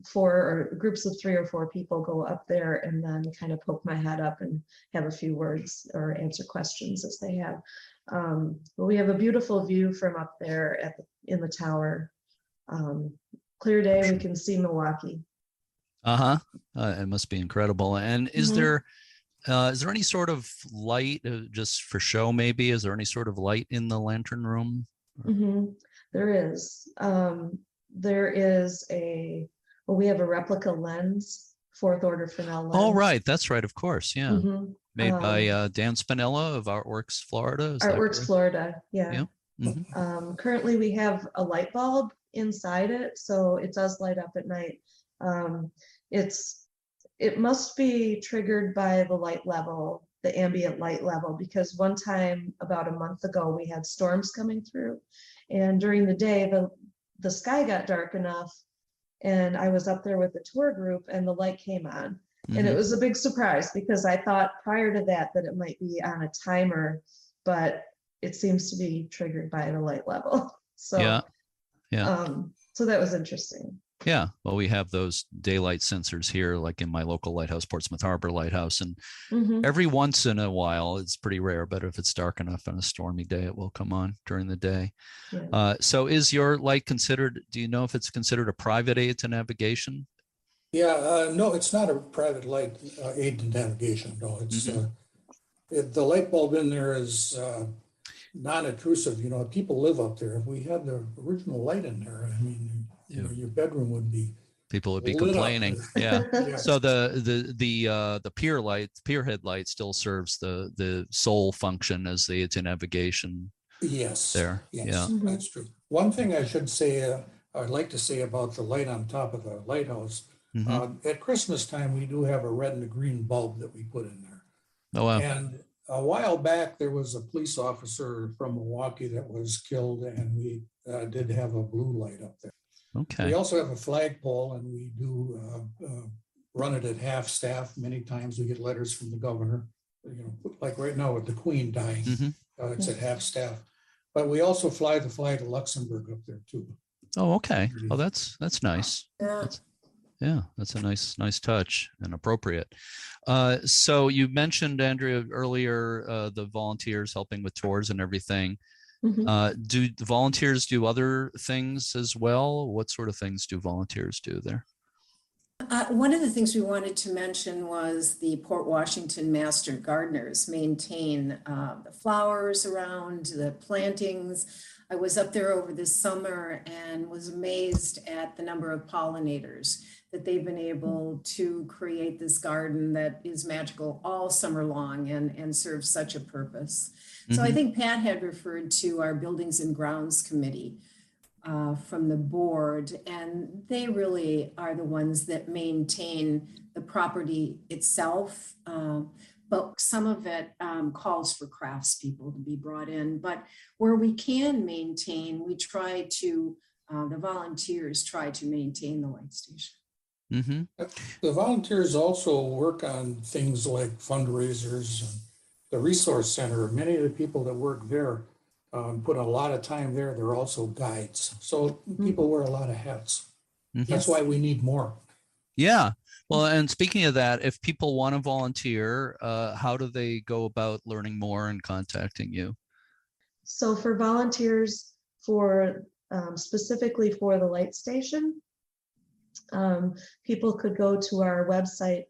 [SPEAKER 5] 4 or groups of 3 or 4 people go up there and then kind of poke my head up and have a few words or answer questions as they have. But we have a beautiful view from up there in the tower. Clear day, we can see Milwaukee.
[SPEAKER 1] It must be incredible. And is there any sort of light, just for show maybe? Is there any sort of light in the lantern room?
[SPEAKER 5] There is. We have a replica lens, 4th order Fresnel lens.
[SPEAKER 1] Oh, right. That's right. Of course. Yeah. Made by Dan Spinella of Artworks Florida.
[SPEAKER 5] Artworks Florida. Yeah. Currently we have a light bulb inside it, so it does light up at night. It must be triggered by the light level, the ambient light level, because one time about a month ago we had storms coming through, and during the day the sky got dark enough, and I was up there with the tour group and the light came on. And it was a big surprise because I thought prior to that it might be on a timer, but it seems to be triggered by the light level. So so that was interesting.
[SPEAKER 1] Yeah, well, we have those daylight sensors here, like in my local lighthouse, Portsmouth Harbor Lighthouse. And every once in a while, it's pretty rare, but if it's dark enough on a stormy day, it will come on during the day. So is your light considered, do you know if it's considered a private aid to navigation?
[SPEAKER 4] No, it's not a private light aid to navigation. No, it's the light bulb in there is non-intrusive. People live up there. If we had the original light in there, I mean, your bedroom would be.
[SPEAKER 1] People would be complaining. So the pier headlight still serves the sole function as the aid to navigation.
[SPEAKER 4] Yes.
[SPEAKER 1] There.
[SPEAKER 4] Yes, that's true. One thing I should say, I'd like to say about the light on top of the lighthouse. At Christmas time, we do have a red and a green bulb that we put in there.
[SPEAKER 1] Oh, wow.
[SPEAKER 4] And a while back, there was a police officer from Milwaukee that was killed, and we did have a blue light up there.
[SPEAKER 1] Okay.
[SPEAKER 4] We also have a flagpole, and we do run it at half staff. Many times we get letters from the governor, like right now with the Queen dying, it's at half staff. But we also fly the flag of Luxembourg up there too.
[SPEAKER 1] Oh, okay. Oh, that's nice.
[SPEAKER 3] Yeah.
[SPEAKER 1] That's a nice touch and appropriate. So you mentioned, Andrea, earlier, the volunteers helping with tours and everything. Do the volunteers do other things as well? What sort of things do volunteers do there?
[SPEAKER 3] One of the things we wanted to mention was the Port Washington Master Gardeners maintain the flowers around, the plantings. I was up there over this summer and was amazed at the number of pollinators that they've been able to create this garden that is magical all summer long and serves such a purpose. So I think Pat had referred to our Buildings and Grounds Committee from the board, and they really are the ones that maintain the property itself. But some of it calls for craftspeople to be brought in. But where we can maintain, we try to, the volunteers try to maintain the light station.
[SPEAKER 4] The volunteers also work on things like fundraisers and the resource center. Many of the people that work there put a lot of time there. They're also guides. So people wear a lot of hats.
[SPEAKER 1] Mhm.
[SPEAKER 4] That's why we need more.
[SPEAKER 1] Yeah. Well, and speaking of that, if people want to volunteer, how do they go about learning more and contacting you?
[SPEAKER 5] So for volunteers, for specifically for the light station, people could go to our website,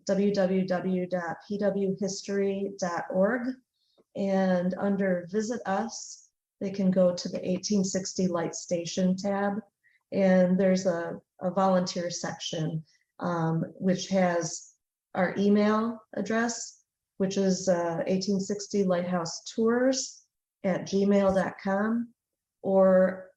[SPEAKER 5] www.pwhistory.org, and under Visit Us, they can go to the 1860 Light Station tab, and there's a volunteer section, which has our email address, which is 1860 Lighthouse Tours @gmail.com, or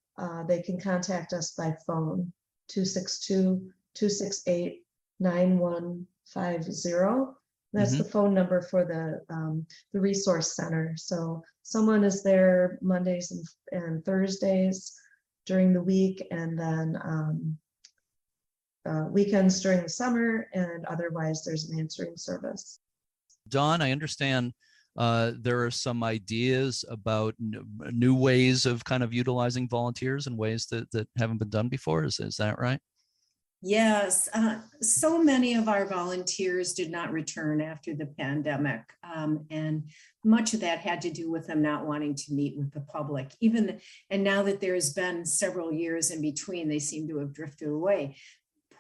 [SPEAKER 5] they can contact us by phone, 262-268-9150. That's the phone number for the resource center. So someone is there Mondays and Thursdays during the week, and then weekends during the summer, and otherwise there's an answering service.
[SPEAKER 1] Dawn, I understand there are some ideas about new ways of kind of utilizing volunteers in ways that haven't been done before. Is that right?
[SPEAKER 3] Yes, so many of our volunteers did not return after the pandemic. And much of that had to do with them not wanting to meet with the public. And now that there's been several years in between, they seem to have drifted away.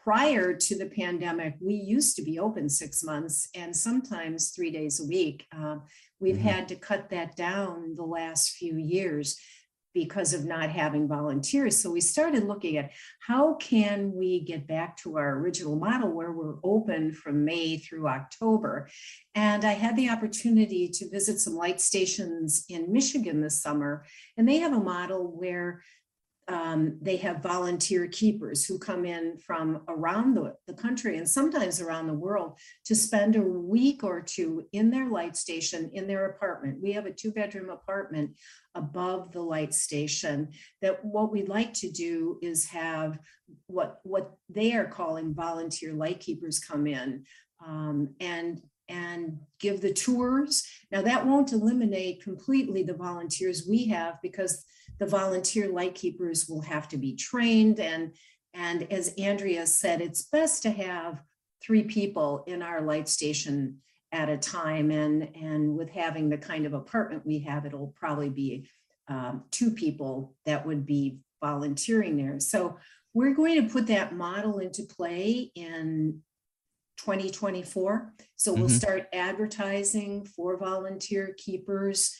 [SPEAKER 3] Prior to the pandemic, we used to be open 6 months and sometimes 3 days a week. We've had to cut that down the last few years because of not having volunteers. So we started looking at how can we get back to our original model where we're open from May through October. And I had the opportunity to visit some light stations in Michigan this summer, and they have a model where they have volunteer keepers who come in from around the country and sometimes around the world to spend a week or two in their light station, in their apartment. We have a 2-bedroom apartment above the light station. That what we'd like to do is have what they are calling volunteer light keepers come in and give the tours. Now that won't eliminate completely the volunteers we have, because the volunteer light keepers will have to be trained. And as Andrea said, it's best to have 3 people in our light station at a time. And with having the kind of apartment we have, it'll probably be 2 people that would be volunteering there. So we're going to put that model into play in 2024. So we'll start advertising for volunteer keepers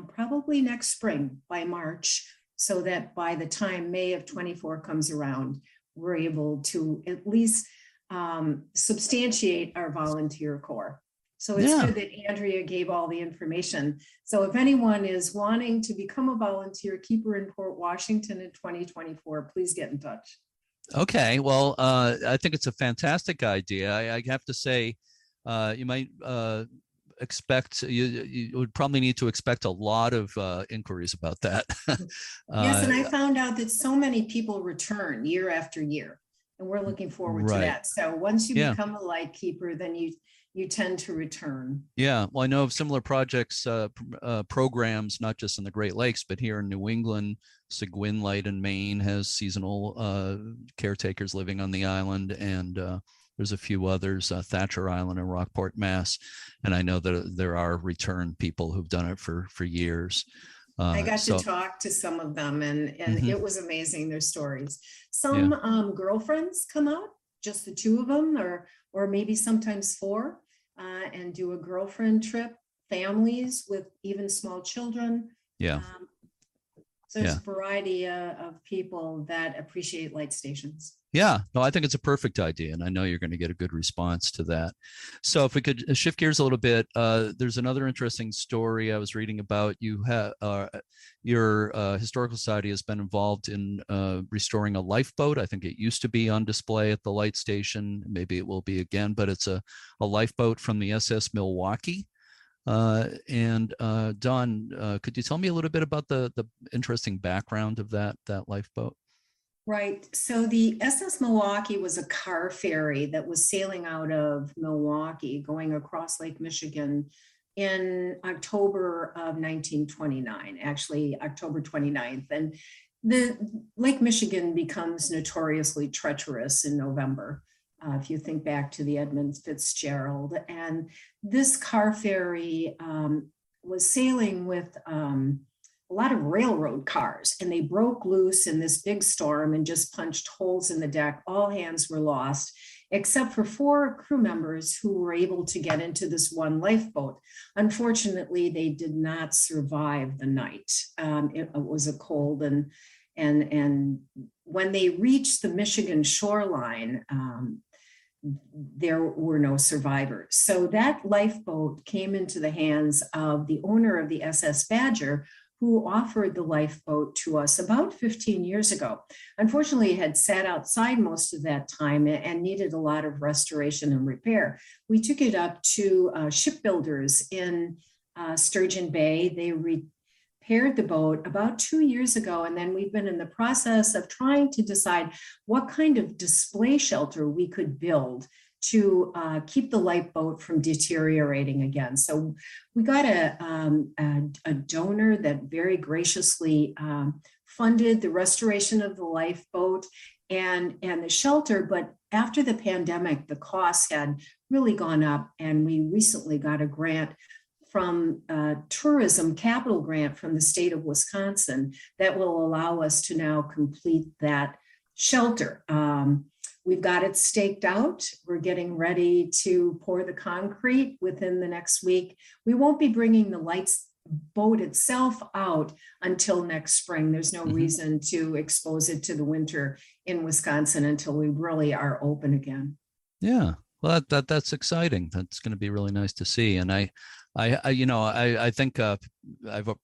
[SPEAKER 3] probably next spring, by March, so that by the time May of 24 comes around, we're able to at least substantiate our volunteer corps. So it's good that Andrea gave all the information. So if anyone is wanting to become a volunteer keeper in Port Washington in 2024, please get in touch.
[SPEAKER 1] Okay, well, I think it's a fantastic idea. I have to say, you might expect, you would probably need to expect a lot of inquiries about that.
[SPEAKER 3] Yes, and I found out that so many people return year after year, and we're looking forward to that. So once you become a light keeper, then you tend to return.
[SPEAKER 1] Yeah, well, I know of similar projects, programs, not just in the Great Lakes, but here in New England. Seguin Light in Maine has seasonal caretakers living on the island, and there's a few others, Thatcher Island in Rockport, Mass. And I know that there are return people who've done it for years.
[SPEAKER 3] I got to talk to some of them, and it was amazing, their stories. Some girlfriends come out, just the 2 of them, or maybe sometimes 4, and do a girlfriend trip, families with even small children. So there's a variety of people that appreciate light stations.
[SPEAKER 1] Yeah, no, I think it's a perfect idea, and I know you're going to get a good response to that. So if we could shift gears a little bit, there's another interesting story I was reading about. You have your historical society has been involved in restoring a lifeboat. I think it used to be on display at the light station. Maybe it will be again, but it's a lifeboat from the Ss Milwaukee. And Dawn, could you tell me a little bit about the interesting background of that lifeboat?
[SPEAKER 3] Right. So the Ss Milwaukee was a car ferry that was sailing out of Milwaukee, going across Lake Michigan in October of 1929, actually October 29th. And the Lake Michigan becomes notoriously treacherous in November. If you think back to the Edmund Fitzgerald, and this car ferry was sailing with a lot of railroad cars, and they broke loose in this big storm and just punched holes in the deck. All hands were lost, except for 4 crew members who were able to get into this one lifeboat. Unfortunately, they did not survive the night. It was a cold, and when they reached the Michigan shoreline, there were no survivors. So that lifeboat came into the hands of the owner of the SS Badger, who offered the lifeboat to us about 15 years ago. Unfortunately, it had sat outside most of that time and needed a lot of restoration and repair. We took it up to shipbuilders in Sturgeon Bay. They repaired the boat about 2 years ago, and then we've been in the process of trying to decide what kind of display shelter we could build to keep the lifeboat from deteriorating again. So we got a donor that very graciously funded the restoration of the lifeboat and the shelter. But after the pandemic, the costs had really gone up, and we recently got a grant from a tourism capital grant from the state of Wisconsin that will allow us to now complete that shelter. We've got it staked out. We're getting ready to pour the concrete within the next week. We won't be bringing the boat itself out until next spring. There's no reason to expose it to the winter in Wisconsin until we really are open again.
[SPEAKER 1] Yeah, well, that's exciting. That's going to be really nice to see. And I think I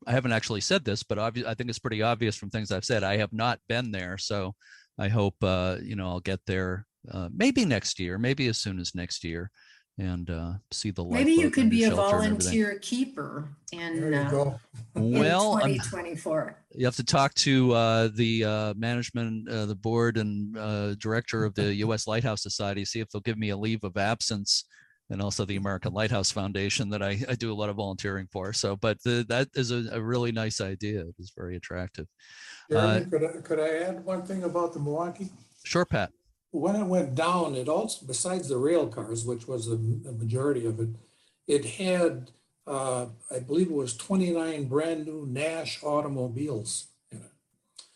[SPEAKER 1] haven't actually said this, but I think it's pretty obvious from things I've said. I have not been there, so I hope I'll get there maybe next year, maybe as soon as next year, and see the lifeboat.
[SPEAKER 3] Maybe you could be a
[SPEAKER 1] shelter
[SPEAKER 3] volunteer keeper in 2024.
[SPEAKER 1] You have to talk to the management, the board, and director of the U.S. Lighthouse Society, see if they'll give me a leave of absence, and also the American Lighthouse Foundation that I do a lot of volunteering for. So, but that is a really nice idea. It is very attractive.
[SPEAKER 4] Jeremy, could I add one thing about the Milwaukee?
[SPEAKER 1] Sure, Pat.
[SPEAKER 4] When it went down, it also, besides the rail cars, which was the majority of it, it had, I believe it was 29 brand new Nash automobiles in it.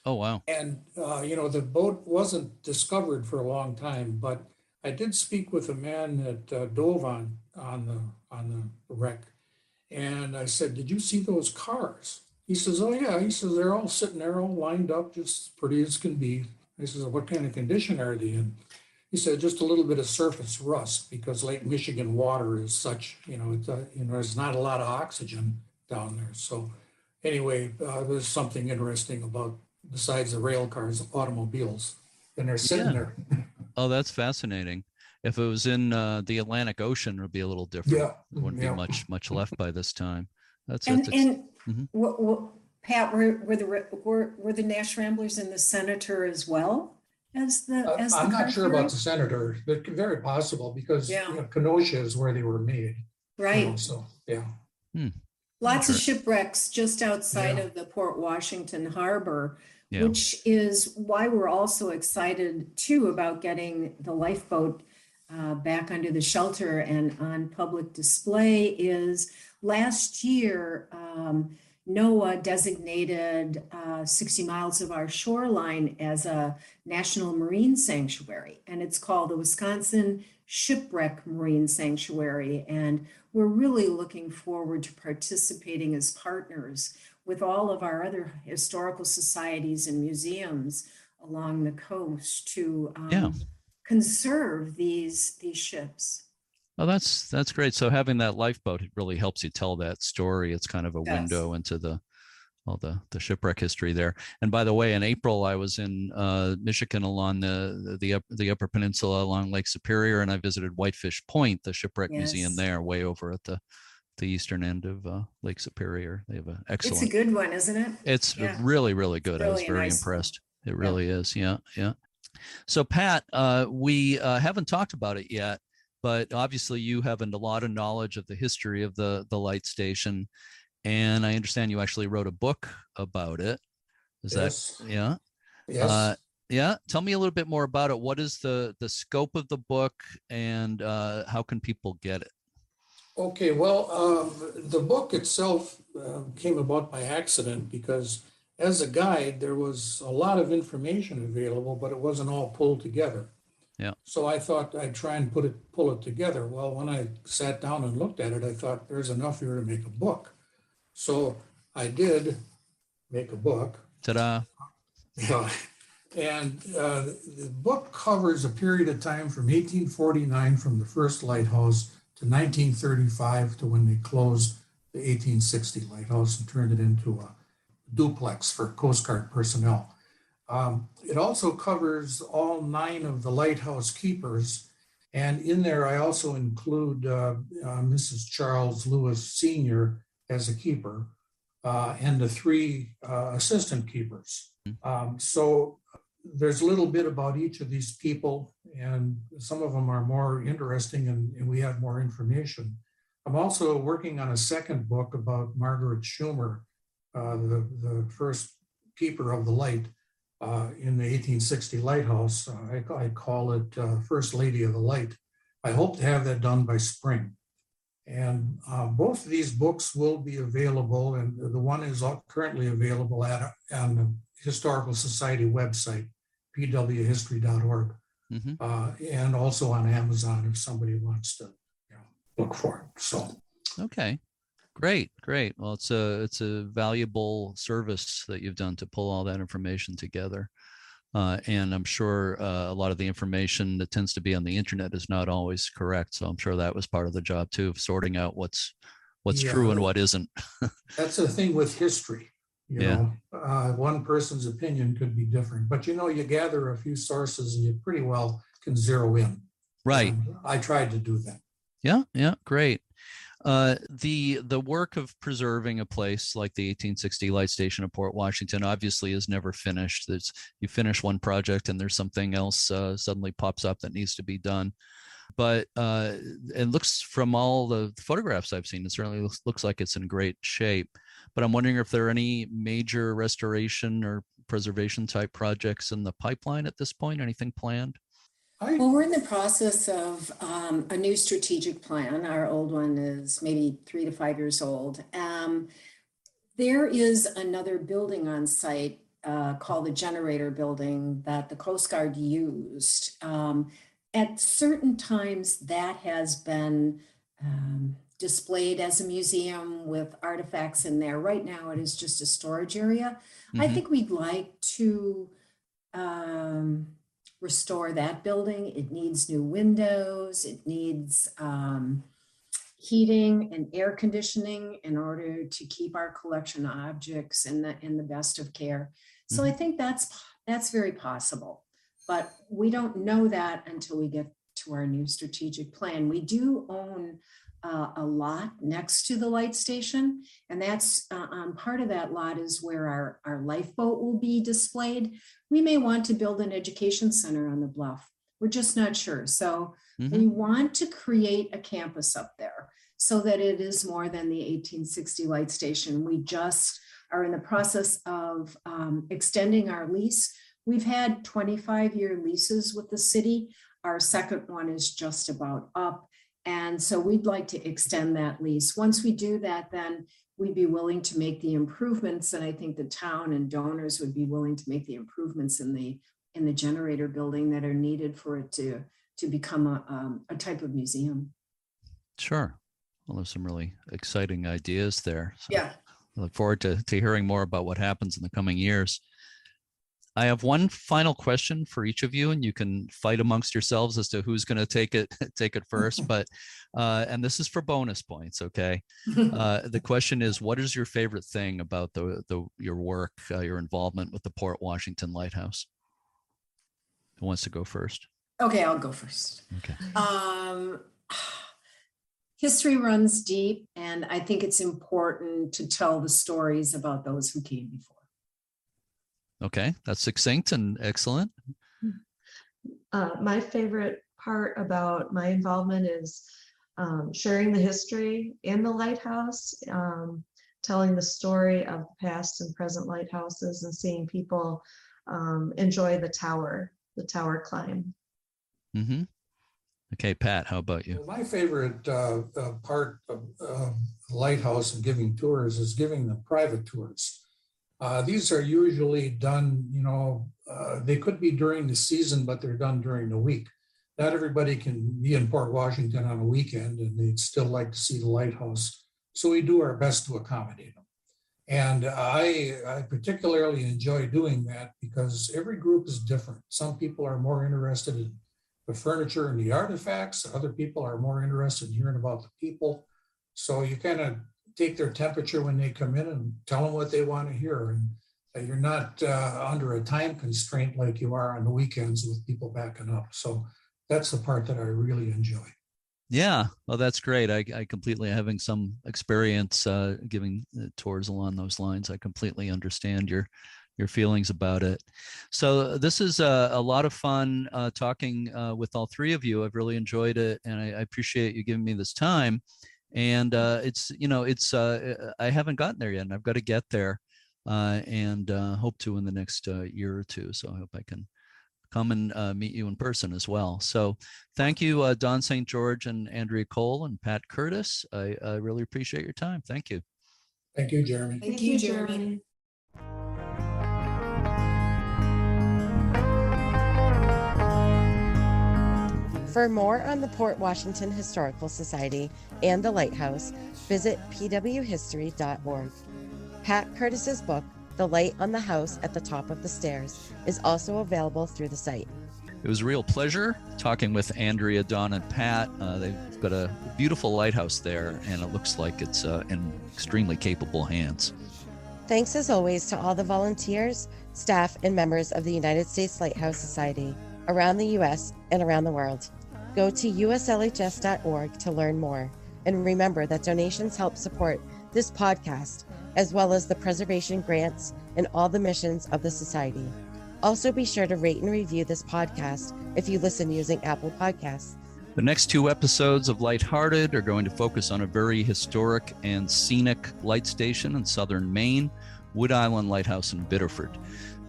[SPEAKER 1] Oh, wow.
[SPEAKER 4] And, the boat wasn't discovered for a long time, but I did speak with a man that dove on the wreck. And I said, "Did you see those cars?" He says, "Oh yeah." He says, "They're all sitting there, all lined up, just pretty as can be." I says, "What kind of condition are they in?" He said, "Just a little bit of surface rust, because Lake Michigan water is such, there's not a lot of oxygen down there." So anyway, there's something interesting about, besides the rail cars, automobiles, and they're sitting there.
[SPEAKER 1] Oh, that's fascinating. If it was in the Atlantic Ocean, it would be a little different.
[SPEAKER 4] Yeah.
[SPEAKER 1] There wouldn't be much left by this time.
[SPEAKER 3] Pat, were the Nash Ramblers and the Senator as well as the?
[SPEAKER 4] I'm not sure about the Senator, but very possible, because Kenosha is where they were made.
[SPEAKER 3] Right.
[SPEAKER 4] So yeah.
[SPEAKER 3] Lots of shipwrecks just outside of the Port Washington Harbor, which is why we're also excited too about getting the lifeboat back under the shelter and on public display. Is last year, NOAA designated 60 miles of our shoreline as a national marine sanctuary, and it's called the Wisconsin Shipwreck Marine Sanctuary. And we're really looking forward to participating as partners with all of our other historical societies and museums along the coast to conserve these ships.
[SPEAKER 1] Oh, that's great. So having that lifeboat, it really helps you tell that story. It's kind of a window into all the shipwreck history there. And by the way, in April, I was in Michigan along the Upper Peninsula along Lake Superior, and I visited Whitefish Point, the shipwreck museum there, way over at the eastern end of Lake Superior. They have an excellent.
[SPEAKER 3] It's a good one, isn't it?
[SPEAKER 1] It's really, really good. I was very impressed. It really is. Yeah. So Pat, we haven't talked about it yet, but obviously you have a lot of knowledge of the history of the light station. And I understand you actually wrote a book about it. Is
[SPEAKER 4] Yes.
[SPEAKER 1] that, yeah?
[SPEAKER 4] Yes.
[SPEAKER 1] Yeah. Tell me a little bit more about it. What is the scope of the book, and how can people get it?
[SPEAKER 4] Okay, well, the book itself came about by accident because as a guide, there was a lot of information available, but it wasn't all pulled together.
[SPEAKER 1] Yeah.
[SPEAKER 4] So I thought I'd try and pull it together. Well, when I sat down and looked at it, I thought there's enough here to make a book. So I did make a book.
[SPEAKER 1] Ta-da.
[SPEAKER 4] Yeah. And the book covers a period of time from 1849, from the first lighthouse, to 1935, to when they closed the 1860 lighthouse and turned it into a duplex for Coast Guard personnel. It also covers all 9 of the lighthouse keepers. And in there, I also include Mrs. Charles Lewis Sr. as a keeper, and the 3 assistant keepers. So there's a little bit about each of these people, and some of them are more interesting and we have more information. I'm also working on a second book about Margaret Schumer, the first keeper of the light in the 1860 lighthouse. I call it First Lady of the Light. I hope to have that done by spring. And both of these books will be available, and the one is currently available on the Historical Society website, pwhistory.org, and also on Amazon if somebody wants to look for it. So,
[SPEAKER 1] okay, great. Well, it's a valuable service that you've done to pull all that information together. And I'm sure a lot of the information that tends to be on the internet is not always correct. So I'm sure that was part of the job too, of sorting out what's true and what isn't.
[SPEAKER 4] That's the thing with history. You know, one person's opinion could be different, but you gather a few sources and you pretty well can zero in.
[SPEAKER 1] Right.
[SPEAKER 4] And I tried to do that.
[SPEAKER 1] Yeah, great. The work of preserving a place like the 1860 light station of Port Washington obviously is never finished. You finish one project and there's something else suddenly pops up that needs to be done. But it looks, from all the photographs I've seen, it certainly looks like it's in great shape. But I'm wondering if there are any major restoration or preservation type projects in the pipeline at this point. Anything planned?
[SPEAKER 3] Well, we're in the process of a new strategic plan. Our old one is maybe 3 to 5 years old. There is another building on site called the generator building that the Coast Guard used. At certain times, that has been displayed as a museum with artifacts in there. Right now, it is just a storage area. I think we'd like to restore that building. It needs new windows. It needs heating and air conditioning in order to keep our collection objects in the best of care. So I think that's very possible, but we don't know that until we get to our new strategic plan. We do own a lot next to the light station, and that's on part of that lot is where our lifeboat will be displayed. We may want to build an education center on the bluff. We're just not sure. So we want to create a campus up there so that it is more than the 1860 light station. We just are in the process of extending our lease. We've had 25-year leases with the city. Our second one is just about up. And so we'd like to extend that lease. Once we do that, then we'd be willing to make the improvements. And I think the town and donors would be willing to make the improvements in the generator building that are needed for it to become a type of museum.
[SPEAKER 1] Sure. Well, there's some really exciting ideas there. So
[SPEAKER 3] yeah.
[SPEAKER 1] I look forward to hearing more about what happens in the coming years. I have one final question for each of you, and you can fight amongst yourselves as to who's going to take it first. But and this is for bonus points, okay? The question is, what is your favorite thing about your work, your involvement with the Port Washington Lighthouse? Who wants to go first?
[SPEAKER 3] Okay, I'll go first.
[SPEAKER 1] Okay.
[SPEAKER 3] History runs deep, and I think it's important to tell the stories about those who came before.
[SPEAKER 1] Okay, that's succinct and excellent.
[SPEAKER 5] My favorite part about my involvement is sharing the history in the lighthouse, telling the story of past and present lighthouses, and seeing people enjoy the tower climb.
[SPEAKER 1] Mm-hmm. Okay, Pat, how about you?
[SPEAKER 4] Well, my favorite part of Lighthouse and giving tours is giving the private tours. These are usually done, they could be during the season, but they're done during the week. Not everybody can be in Port Washington on a weekend, and they'd still like to see the lighthouse. So we do our best to accommodate them. And I particularly enjoy doing that because every group is different. Some people are more interested in the furniture and the artifacts. Other people are more interested in hearing about the people. So you kind of take their temperature when they come in and tell them what they want to hear. And you're not under a time constraint like you are on the weekends with people backing up. So that's the part that I really enjoy.
[SPEAKER 1] Yeah, well, that's great. I completely, having some experience giving tours along those lines, I completely understand your feelings about it. So this is a lot of fun talking with all three of you. I've really enjoyed it, and I appreciate you giving me this time. And it's I haven't gotten there yet, and I've got to get there, and hope to in the next year or two. So I hope I can come and meet you in person as well. So thank you, Don St. George and Andrea Cole and Pat Curtis. I really appreciate your time. Thank you.
[SPEAKER 4] Thank you, Jeremy.
[SPEAKER 3] Thank you, Jeremy.
[SPEAKER 2] For more on the Port Washington Historical Society and the Lighthouse, visit pwhistory.org. Pat Curtis's book, The Light on the House at the Top of the Stairs, is also available through the site.
[SPEAKER 1] It was a real pleasure talking with Andrea, Don, and Pat. They've got a beautiful lighthouse there, and it looks like it's in extremely capable hands.
[SPEAKER 2] Thanks as always to all the volunteers, staff, and members of the United States Lighthouse Society around the U.S. and around the world. Go to uslhs.org to learn more. And remember that donations help support this podcast, as well as the preservation grants and all the missions of the Society. Also be sure to rate and review this podcast if you listen using Apple Podcasts.
[SPEAKER 1] The next two episodes of Lighthearted are going to focus on a very historic and scenic light station in southern Maine, Wood Island Lighthouse in Biddeford.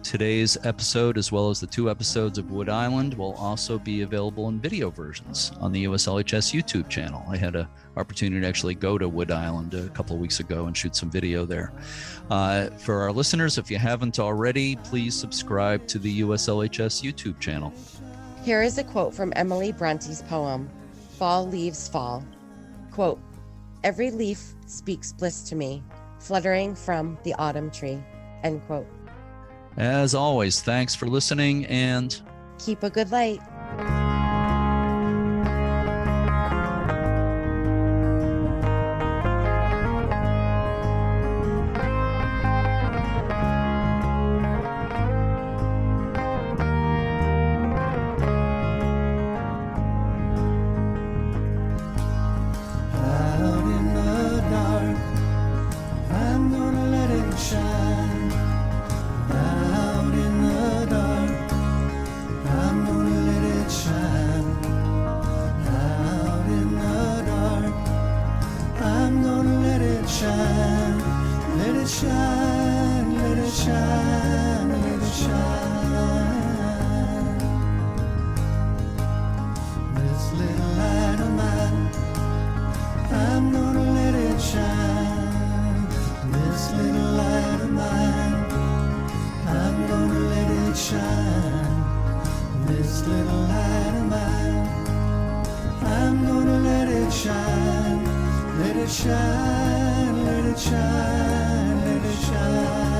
[SPEAKER 1] Today's episode, as well as the two episodes of Wood Island, will also be available in video versions on the USLHS YouTube channel. I had an opportunity to actually go to Wood Island a couple of weeks ago and shoot some video there. For our listeners, if you haven't already, please subscribe to the USLHS YouTube channel.
[SPEAKER 2] Here is a quote from Emily Bronte's poem, Fall Leaves Fall. Quote, "Every leaf speaks bliss to me, fluttering from the autumn tree." End quote.
[SPEAKER 1] As always, thanks for listening, and
[SPEAKER 2] keep a good light.
[SPEAKER 6] Let it shine, let it shine, let it shine.